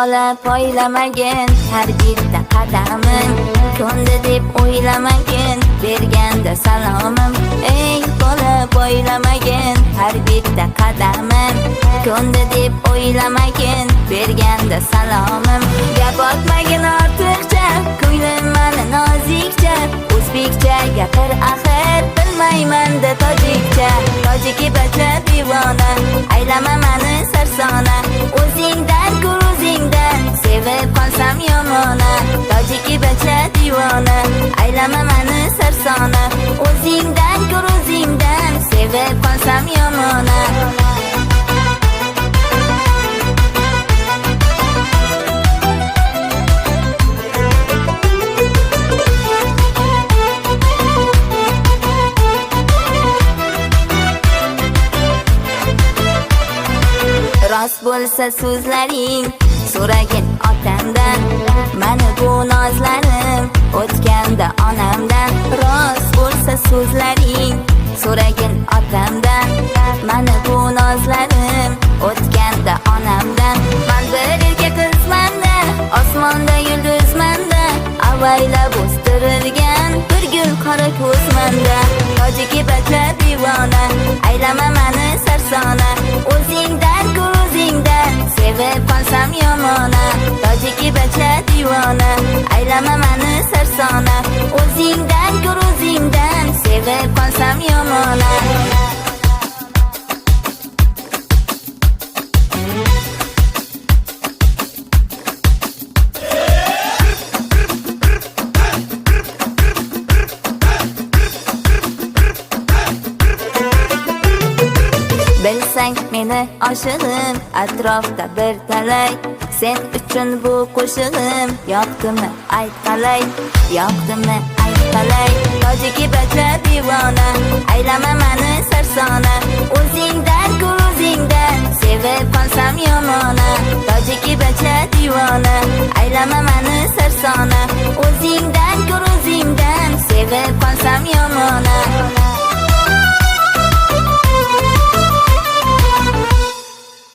bola poylamagin har bitta qadamim, ko'ndi deb o'ylamagin berganda salomim. Ey bola poylamagin har bitta qadamim, ko'ndi deb o'ylamagin berganda salomim. Gap otmagin ortiqcha, ko'nglim mani nozikcha, o'zbekcha gapir axir, bilmayman-da tojikcha. Tojiki bacha divona, aylama mani sarsona, o'zingdan ko'r o'zingdan sevib qolsam yomona. Tojiki bacha divona, aylama mani sarsona, o'zingdan ko'r o'zingdan sevib qolsam yomona. Rost bo'lsa so'zlaring, so'ragin otamdan, mani bu nozlarim o'tganda onamdan. Rost bo'lsa so'zlaring, so'ragin otamdan, mani bu nozlarim o'tganda onamdan. Men bir erkak qizman-da, osmonda yulduzman-da, avaylab o'stirilgan bir gul qora ko'zman-da. Tojiki bacha divona, aylama mani sarsona, o'zingdan ko'r o'zingdan sevib qolsam yomona. Tojiki bacha divona, aylama mani sarsona, o'zingdan ko'r o'zingdan sevib qolsam yomona. Bilsang meni oshig'im, atrofda bir talay, sen uchun bu qo'shig'im, yoqdimi ayt qalay, yoqdimi ayt qalay. Tojiki bacha divona, aylama mani sarsona, o'zingdan ko'r o'zingdan sevib qolsam yomona. Tojiki bacha divona, aylama mani sarsona, o'zingdan ko'r o'zingdan sevib qolsam yomona.